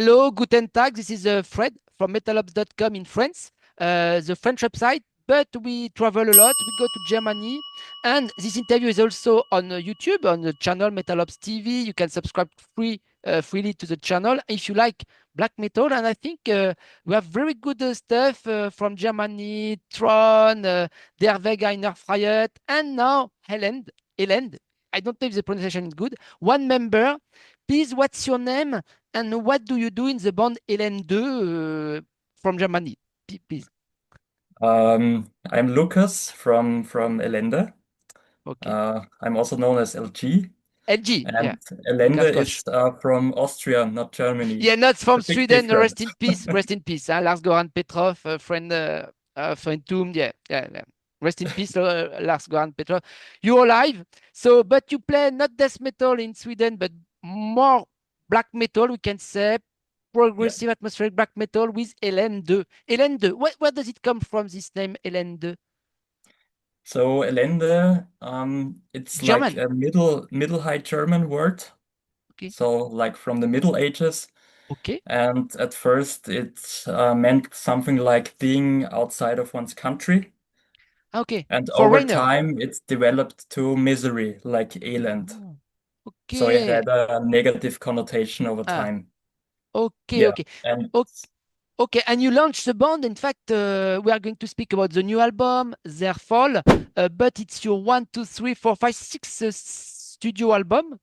Hello, guten Tag. This is Fred from metal-AUT.com in France, the French website. But we travel a lot. We go to Germany, and this interview is also on YouTube on the channel metal-AUT TV. You can subscribe freely to the channel if you like black metal. And I think we have very good stuff from Germany, Tron, Der Weg einer Freiheit, and now Ellende. Ellende. I don't know if the pronunciation is good. One member. Please, what's your name? And what do you do in the band Ellende from Germany? Please. I'm Lukas from Ellende. Okay. I'm also known as LG. LG, yeah. And Ellende Lukas Gosch. is from Austria, not Germany. Yeah, not from A big Sweden. difference. Rest in peace. Rest in peace. Lars Goran Petrov, friend entombed. Yeah, yeah, yeah. Rest in peace, Lars Goran Petrov. You're alive. So, but you play not death metal in Sweden, but more black metal, we can say, Yeah. progressive atmospheric black metal with Ellende. Ellende, where does it come from, this name, Ellende? So Ellende, it's like German. a middle high German word. Okay. So like from the Middle Ages. Okay. And at first it meant something like being outside of one's country. Okay. And over Foreigner. time it's developed to misery, like Elend. Oh, So it okay. had a negative connotation over Ah, time. okay, Yeah, okay. and Okay, and you launched the band. In fact, we are going to speak about the new album, Zerfall, but it's your one, two, three, four, five, sixth studio album.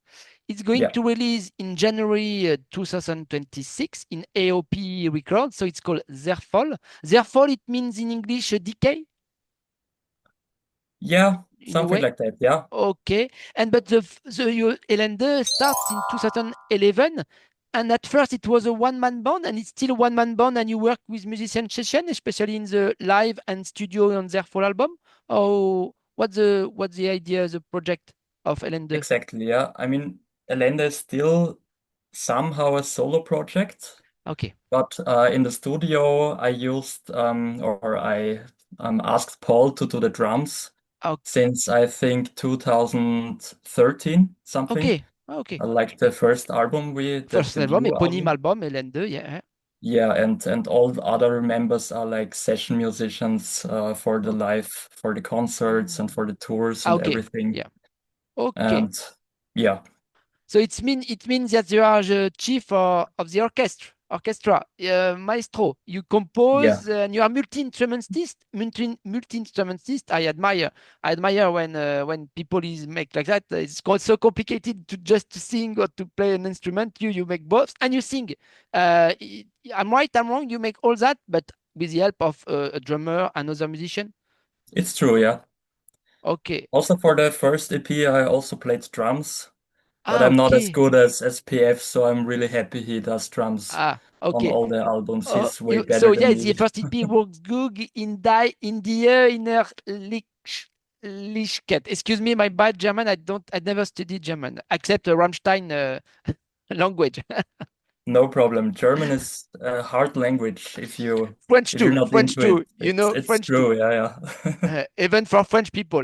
It's going yeah, to release in January 2026 in AOP Records. So it's called Zerfall. Zerfall, it means in English decay yeah, in a something way. like that. Yeah, Okay, and but your Ellende starts in 2011, and at first it was a one-man band, and it's still a one-man band, and you work with musician session, especially in the live and studio on their full album. Oh, what's the idea, the project of Ellende? exactly. Yeah, I mean, Ellende is still somehow a solo project, Okay, but in the studio, I used or I asked Paul to do the drums okay, since I think 2013 something. okay, okay. Like the first album First the album, new eponym album. album, Ellende, yeah. Yeah, and all the other members are like session musicians for the Okay. live, for the concerts and for the tours and Okay, everything. yeah, okay. And yeah, So it means that you are the chief of the orchestra, maestro. You yeah, compose and you are multi-instrumentist. Multi-instrumentist. I admire when people is make like that. It's so complicated to just to sing or to play an instrument. You make both and you sing. I'm right. I'm wrong. You make all that, but with the help of a drummer, another musician. it's true. Yeah. Okay. Also for the first EP, I also played drums, but Ah, I'm not as okay. good as PF, so I'm really happy he does drums Ah, on okay. all the albums. He's way So better than yeah, the me. first EP works good in the inner Lichkeit. Excuse me, my bad German. I never studied German except Rammstein language. No problem. German is a hard language French if you're too, not French into it. too. You know, It's French too. true. Yeah, yeah. Even for French people.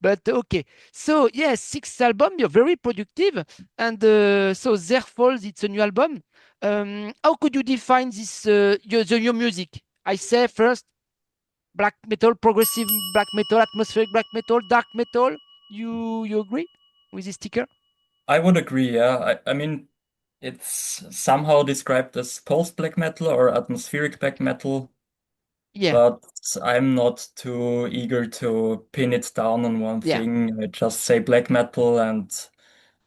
But okay, so yes, sixth album. You're very productive, and so therefore it's a new album. How could you define the new music? I say first black metal, progressive black metal, atmospheric black metal, dark metal. You agree with this sticker? I would agree, yeah. I mean, it's somehow described as post-black metal or atmospheric black metal, Yeah, but I'm not too eager to pin it down on one yeah, thing. I just say black metal and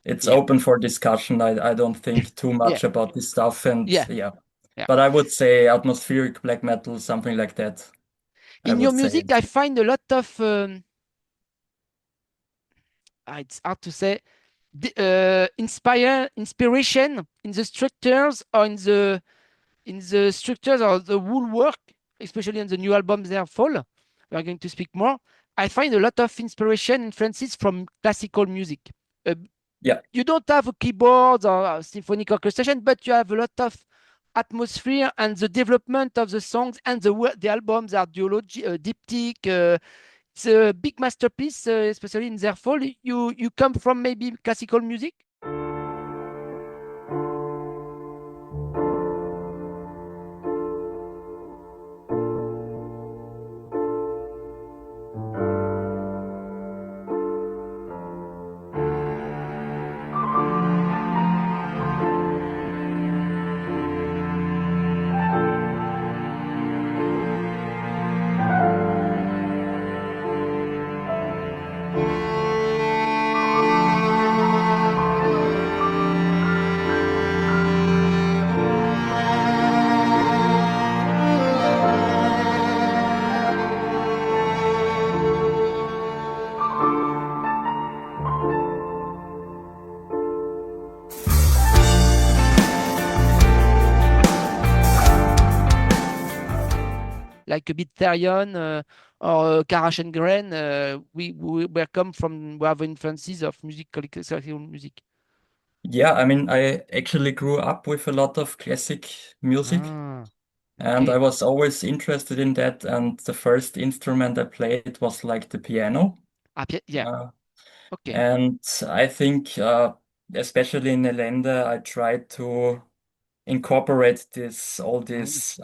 it's yeah, open for discussion. I don't think too yeah, much about this stuff and yeah, yeah. yeah. But I would say atmospheric black metal, something like that, I In your would say. music, I find a lot of it's hard to say inspiration in the structures or in the structures or the whole work, especially on the new album Fall. We are going to speak more. I find a lot of inspiration, influences from classical music. Uh, Yeah. you don't have a keyboard or a symphonic orchestration, but you have a lot of atmosphere and the development of the songs and the albums are diptych. It's a big masterpiece, especially in their fall. You come from maybe classical music? like a bit Therion or Karash and Gren. We come from, we have influences of music, classical music. Yeah, I mean, I actually grew up with a lot of classic music, Ah, and I okay. was always interested in that. And the first instrument I played was like the piano. Yeah, Uh, okay. and I think, especially in Ellende, I tried to incorporate all Mm, this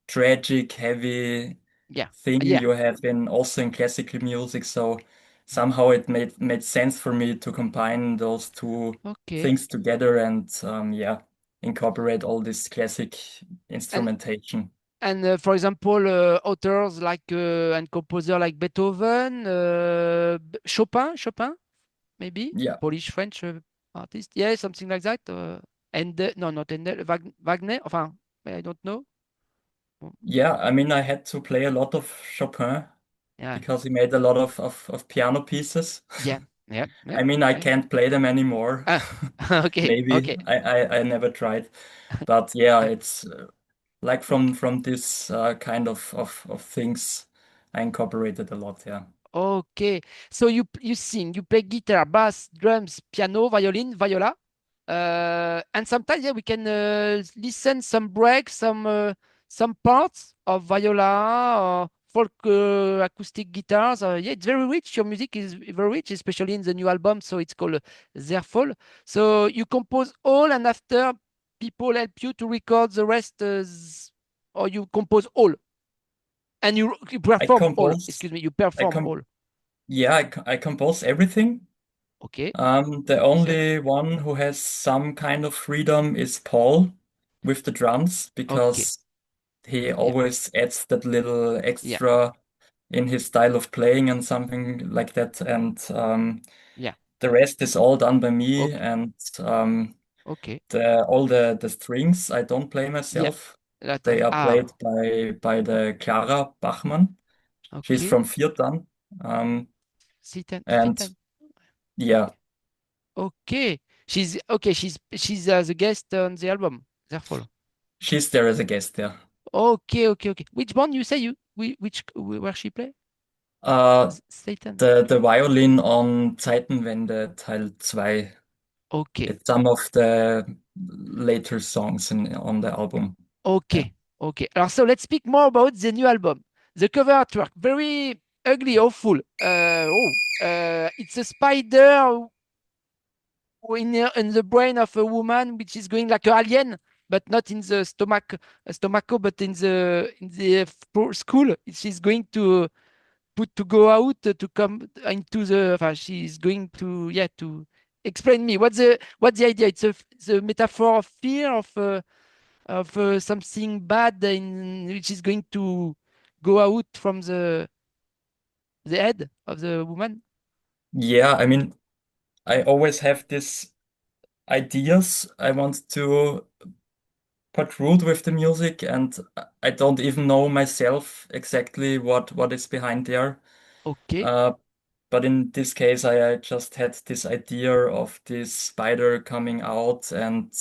tragic, heavy yeah, thing yeah, you have in also in classical music. So somehow it made sense for me to combine those two okay. things together and yeah, incorporate all this classic And instrumentation. for example, authors like and composer like Beethoven, Chopin, maybe Yeah. Polish French artist, yeah, something like that. And no, not Handel, Wagner. Enfin, I don't know. Mm, Yeah, I mean I had to play a lot of Chopin yeah, because he made a lot of piano pieces. yeah, yeah, yeah. I mean I Okay. can't play them anymore. Ah, okay, Maybe okay, I never tried. But yeah, it's like from this kind of things I incorporated a lot, yeah. okay. So you sing, you play guitar, bass, drums, piano, violin, viola, and sometimes yeah we can listen some breaks, some parts of viola or folk acoustic guitars. Yeah, it's very rich. Your music is very rich, especially in the new album. So it's called Zerfall. So you compose all, and after people help you to record the rest, or you compose all and you I perform all. compose Excuse me, you I perform com all. yeah, I compose everything. Okay, The excellent. only one who has some kind of freedom is Paul with the drums Okay, because he yeah, always adds that little yeah, extra in his style of playing and something like that. And yeah. the rest is all done by me. Okay, And okay, all the strings I don't play yeah. myself. That They are played ah, by the Clara Bachmann. She's okay. from Viertan. Um, Sitten, and Sitten. yeah, Okay, she's okay. She's the guest on the album. Therefore, she's there as a guest there. okay, okay, okay. Which one you say which where she play? Uh, Satan. the violin on Zeitenwende Teil 2. Okay, It's some of the later songs on the album. Yeah. okay, okay. So let's speak more about the new album. The cover artwork, very ugly, awful. It's a spider in the brain of a woman, which is going like an alien, but not in the stomach, but in the school. She's going to put to go out to come into the. She's going to to explain me what's the idea. It's the metaphor of fear of something bad in which is going to go out from the head of the woman. Yeah, I mean, I always have these ideas I want to protrude with the music, and I don't even know myself exactly what is behind there. Okay, Uh, but in this case, I just had this idea of this spider coming out, and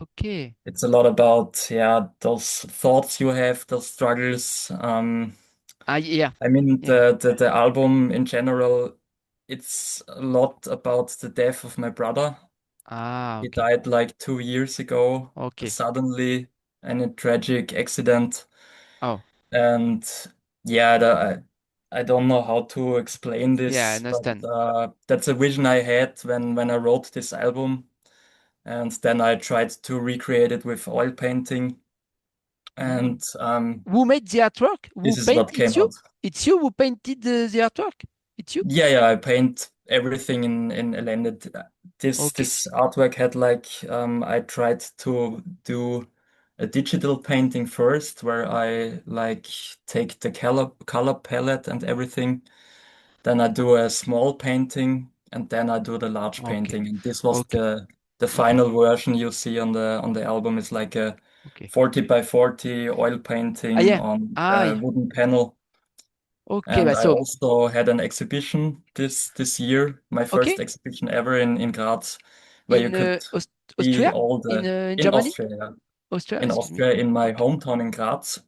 okay. it's a lot about, yeah, those thoughts you have, those struggles. Yeah, I mean, yeah. the album in general, it's a lot about the death of my brother. Ah, He okay. died like 2 years ago, Okay. suddenly, in a tragic accident. Oh, And yeah, I don't know how to explain yeah, I this, but understand. that's a vision I had when I wrote this album. And then I tried to recreate it with oil painting. Mm. And Who made the artwork? this Who is paint? what It's came you? out. It's you who painted the artwork? It's you? Yeah, yeah, I paint everything in Ellende. Okay. This artwork had like I tried to do a digital painting first, where I like take the color palette and everything. Then I do a small painting, and then I do the large Okay. painting. And this was Okay. the Okay. final version you see on the album. Is like a Okay. 40 by 40 oil Ah, painting yeah. on Ah, a yeah. wooden panel. Okay. And But I so, also had an exhibition this year, my okay. first exhibition ever in Graz, where you In could see Austria? all In the in in Germany? Austria, yeah. Austria, In excuse me. Austria, in my Okay. hometown in Graz.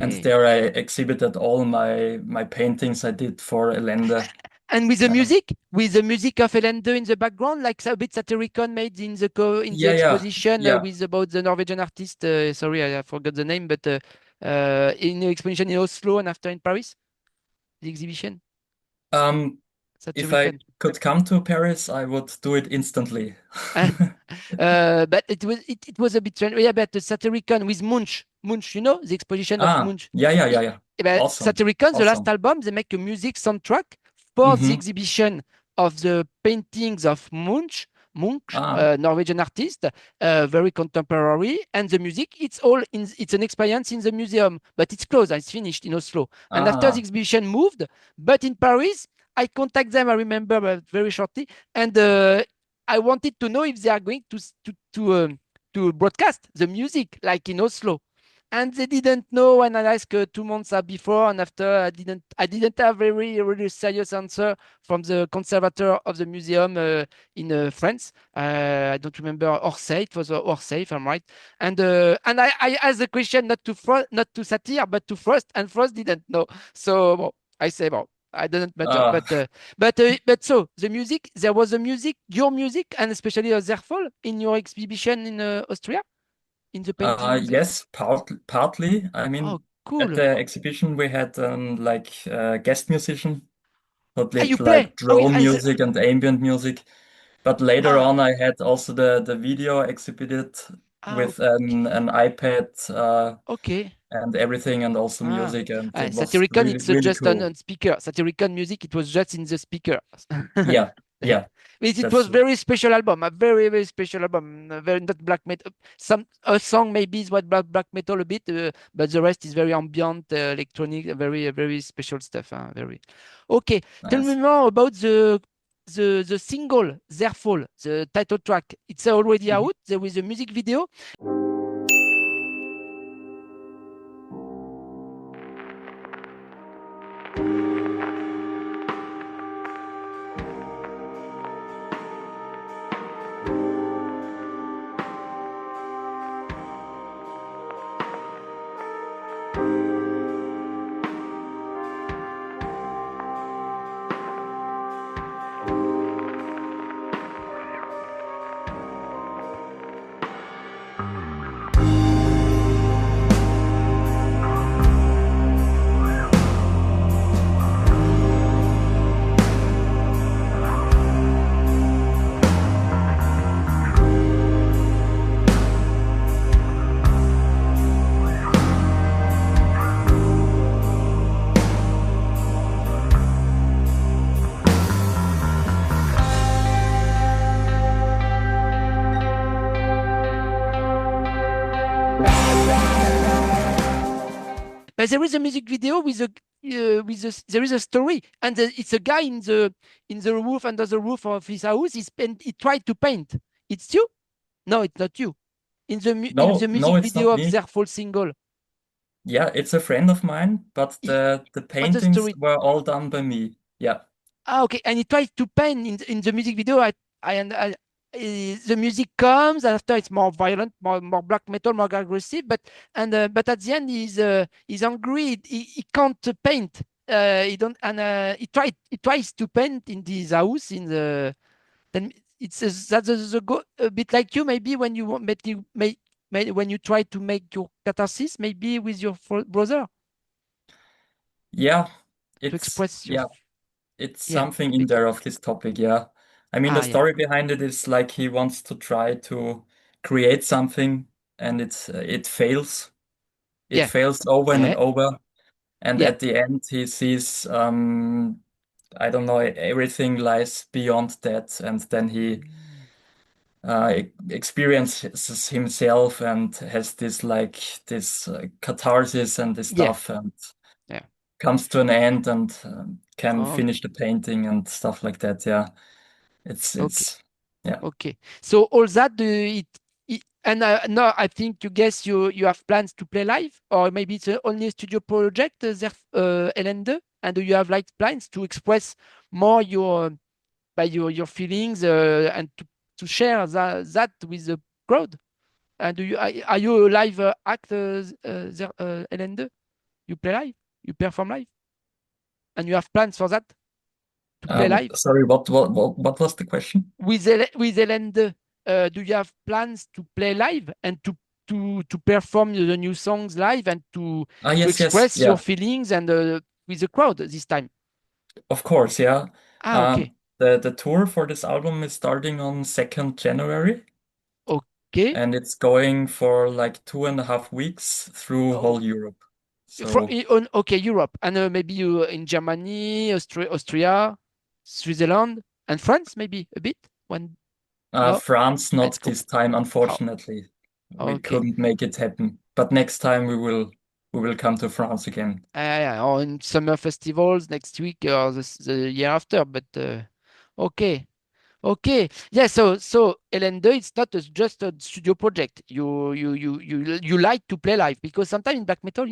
And Okay. there I exhibited all my paintings I did for Ellende. And with the music of Ellende in the background, like a bit satirical made in the Yeah, yeah, exposition yeah. with about the Norwegian artist. Sorry, I forgot the name, but in the exposition in Oslo and after in Paris, the exhibition Um, if I satirical. could come to Paris, I would do it instantly. But it was a bit strange. Yeah, but the Satyricon with Munch, you know, the exposition of Ah, Munch. yeah, yeah, yeah, yeah. Awesome, Satyricon, the last awesome. album, they make a music soundtrack for the Mm-hmm. exhibition of the paintings of Munch, Ah, Norwegian artist, very contemporary, and the music. It's an experience in the museum, but it's closed. It's finished in Oslo, and after the ah, exhibition moved, but in Paris, I contact them. I remember very shortly, and I wanted to know if they are going to broadcast the music like in Oslo, and they didn't know. And I asked 2 months before, and after I didn't have a really serious answer from the conservator of the museum in France. I don't remember Orsay. It was Orsay, if I'm right. And I asked the question not to Satir, but to Frost, and Frost didn't know. So well, I say well. I didn't matter, ah. but so the music, there was a music, your music, and especially a Zerfall in your exhibition in Austria, in the paintings. Yes, partly. I Oh, mean, at cool. the exhibition we had like guest musician who Ah, you did play? like Oh, drone music and ambient music. But later ah, on, I had also the video exhibited with okay, an iPad okay. and everything, and also Ah, music, and it was Satyricon, really it's really just on, cool. on speaker. Satyricon music, it was just in the speaker. Yeah, yeah, It that's was true. very special album, a very very special album. Very not black metal. Some a song maybe is what black metal a bit, but the rest is very ambient, electronic, very special stuff. Very okay. Tell me Nice. more about the single Zerfall, the title track. It's already Mhm. out. There is a music video. But there is a music video there is a story, and it's a guy in the roof, under the roof of his house. He tried to paint. It's you? No, it's not you. In the No, no, music it's video not of me. their full single. Yeah, it's a friend of mine, but He, the what's the paintings story? were all done by me. Yeah, Okay, and he tries to paint in the music video. The music comes after, it's more violent, more black metal, more aggressive. But at the end he's angry. He can't paint. He don't and he tries to paint in this house in the then it's that's a bit like you maybe when you when you try to make your catharsis maybe with your brother yeah, to it's express your yeah, it's yeah something in topic. there of this topic. Yeah, I mean the Yeah. story behind it is like he wants to try to create something, and it fails. It Yeah. fails over and Yeah. over, and Yeah. at the end he sees I don't know, everything lies beyond that, and then he Mm. experiences himself and has this like this catharsis and this Yeah. stuff, and Yeah. comes to an end, and can Oh, finish the painting and stuff like that. Yeah, okay. it's yeah. Okay. So all that and no, I think you guess you have plans to play live, or maybe it's only a studio project, Ellende, and do you have like plans to express more your feelings and to share that with the crowd? And are you a live act, Ellende? You play live? You perform live? And you have plans for that to play live? Sorry, what was the question? With Ellende, do you have plans to play live and to perform the new songs live and to Yes, yes, express your yeah, feelings and with the crowd this time? of course, yeah. Ah, okay. The tour for this album is starting on 2nd January, Okay. and it's going for like 2.5 weeks through Oh, whole Europe. So okay, Europe. And maybe you in Germany, Austria, Switzerland, and France, maybe a bit? One, no? France, It's not cool. this time, Oh, unfortunately. We okay. couldn't make it happen. But next time we will come to France again. Yeah, or in summer festivals next week or the year after. But okay, okay, yeah. So Ellende, it's not just a studio project. You like to play live because sometimes in black metal,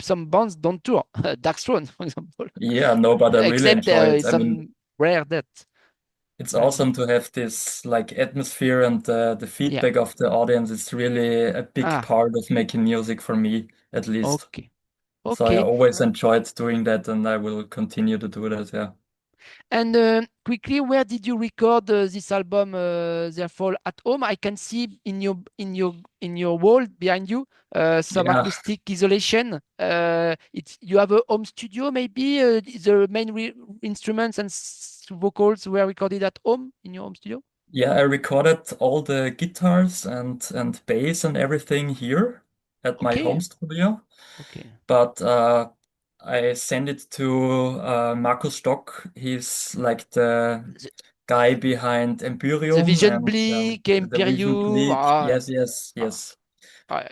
some bands don't tour. Darkthrone, for example, Yeah, no, but I really except enjoy it. I mean, some rare that. it's But awesome to have this like atmosphere and the yeah, feedback of the audience is really a big ah, part of making music for me, at least. okay, So I okay. always enjoyed doing that and I will continue to do that, yeah. And quickly, where did you record this album, Zerfall? At home? I can see in your wall behind you some Yeah, acoustic isolation. It's you have a home studio, maybe the main instruments and vocals were recorded at home in your home studio. yeah, I recorded all the guitars and bass and everything here at my Okay, home studio. okay. But I send it to Markus Stock. He's like the The, guy behind the Empyreum Vision and Bleak, the Vision Imperium. Bleed. Yes, yes, Ah, yes.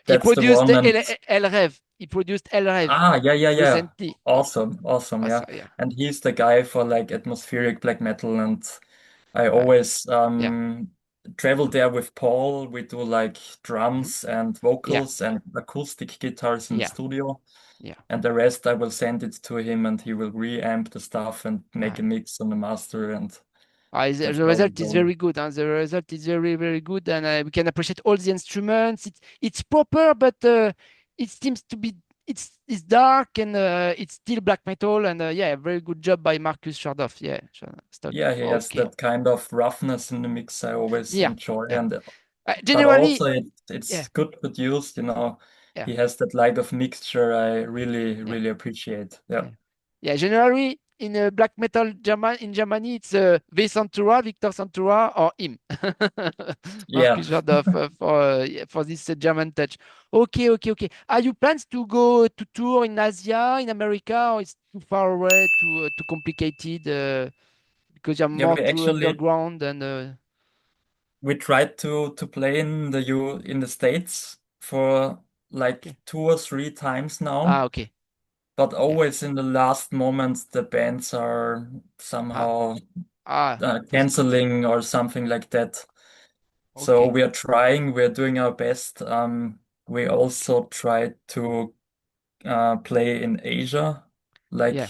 he That's the produced one. And El Rev. He produced El Rev yeah, yeah, yeah. recently. Awesome, awesome, yeah. Yeah. And he's the guy for like atmospheric black metal. And I Uh, always yeah. travel there with Paul. We do like Mhm. drums and Yeah. vocals and acoustic guitars in the Yeah. studio. Yeah. And the rest I will send it to him and he will reamp the stuff and make Uh, a mix on the master and the that's the how we result is go. very good. The result is very, very good, and we can appreciate all the instruments. It's proper, but it seems to be it's dark and it's still black metal. And yeah, very good job by Markus Schardoff. Yeah, Stock. Yeah, he has Okay. that kind of roughness in the mix I always Yeah. enjoy Yeah. and but Generally, also yeah. it's good produced, Yeah. He has that like of mixture I really, Yeah. really appreciate. Yeah. Yeah. Yeah, generally in black metal in Germany, it's Victor Santura, or him, Yeah. Markus Jardov yeah, for this German touch. Okay, okay, okay. Are you plans to go to tour in Asia, in America, or it's too far away, too complicated because you're Yeah, more too underground and we tried to play in the States for like okay. 2 or 3 times now. Ah, okay. But Yeah. always in the last moments, the bands are Ah, somehow postponed. canceling or something like that. So Okay. we are trying, we're doing our best. We Okay. also try to play in Asia like Yeah.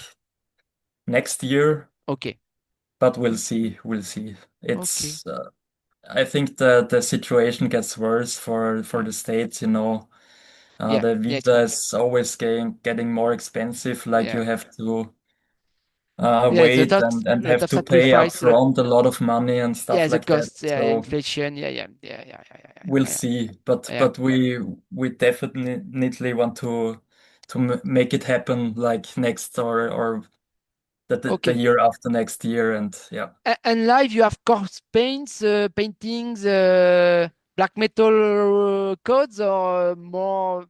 next year, Okay. but we'll see. We'll see. Okay. It's I think the situation gets worse for Yeah. the States, Yeah. the Yeah. visa is always getting more expensive. Like you Yeah. have to Yeah. It's wait and lot have of to pay up sacrifice. front a lot of money and Yeah, stuff the like that. costs, yeah, So inflation, yeah, we'll see. But yeah. but we definitely want to make it happen like next or the Okay. year after next year. And yeah, And live, you have corpse paints, paintings, black metal codes, or more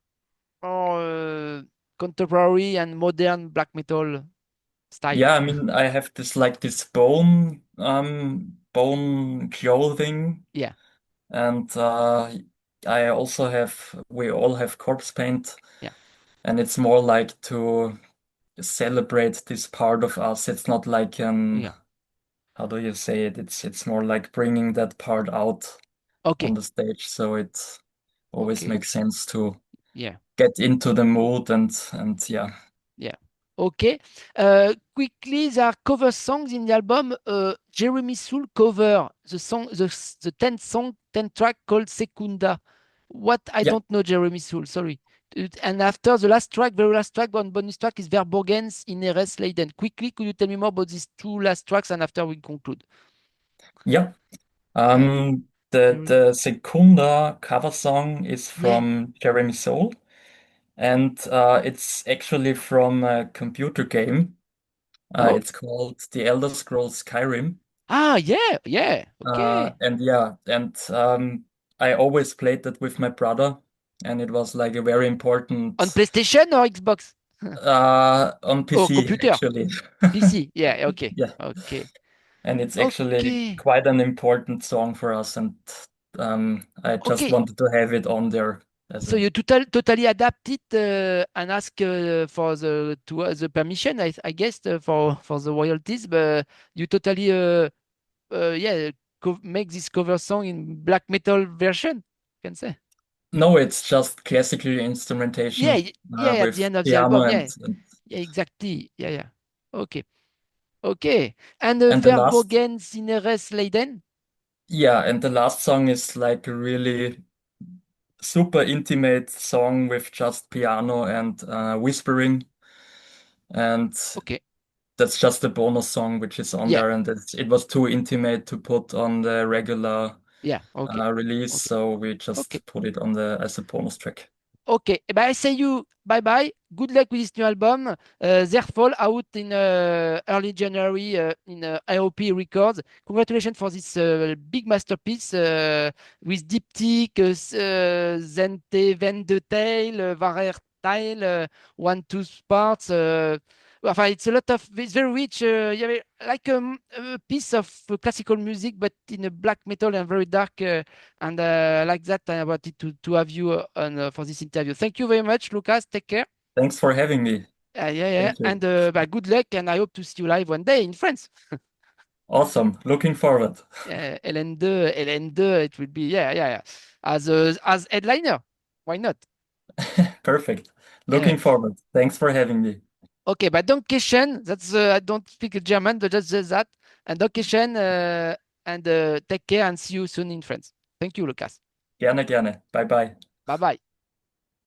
contemporary and modern black metal style. yeah. I mean, I have this bone clothing, Yeah, and we all have corpse paint, yeah, and it's more like to celebrate this part of us. It's not like an, yeah. how do you say it? It's more like bringing that part out on Okay, the stage. So it always okay, makes sense to yeah, get into the mood and yeah. yeah. Okay. Quickly, there are cover songs in the album. Jeremy Soule cover the 10th song, 10th track called Secunda. What? I Yeah. don't know Jeremy Soule. Sorry. And after the last track, very last track, one bonus track is Verborgens in Eres Leiden. Quickly, could you tell me more about these two last tracks and after we conclude? Yeah. Uh, The Secunda cover song is yeah. from Jeremy Soule, and it's actually from a computer game. Oh. It's called The Elder Scrolls Skyrim. Ah, yeah, yeah. Okay. And yeah, and I always played that with my brother, and it was like a very On important PlayStation or Xbox? on Oh, PC computer. actually. PC. Yeah. Okay. Yeah, Okay. and it's actually Okay. quite an important song for us, and I just Okay. wanted to have it on there as So a you totally adapt it and ask for the permission, I guess, for the royalties, but you totally yeah make this cover song in black metal version, you can say. no, it's just classical Yeah, instrumentation yeah, at the with end of the piano album, yeah, and yeah, exactly, yeah, yeah. Okay, okay. And and the last Verbogen Sineres Leiden. yeah, and the last song is like a really super intimate song with just piano and whispering, and Okay, that's just a bonus song which is on yeah, there, and it was too intimate to put on the regular yeah, okay, release, okay, so we okay. just put it on the as a bonus track. Okay, eh ben, I say you bye bye. Good luck with this new album. Zerfall out in early January in AOP Records. Congratulations for this big masterpiece with Diptyque, Zente, Vent de Tail, Varer Tail, One Two Parts. Enfin, it's a lot of, it's very rich. Yeah, like a piece of classical music, but in a black metal and very dark. And like that, I wanted to have you on for this interview. Thank you very much, Lucas. Take care. Thanks for having me. Yeah, yeah. Thank you. And good luck. And I hope to see you live one day in France. Awesome. Looking forward. Ellende, it will be yeah. As headliner. Why not? Perfect. Yeah. Looking forward. Thanks for having me. Okay, but Dankeschön. That's I don't speak German, but just that. And Dankeschön. And take care and see you soon in France. Thank you, Lucas. Gerne, gerne. Bye bye. Bye bye.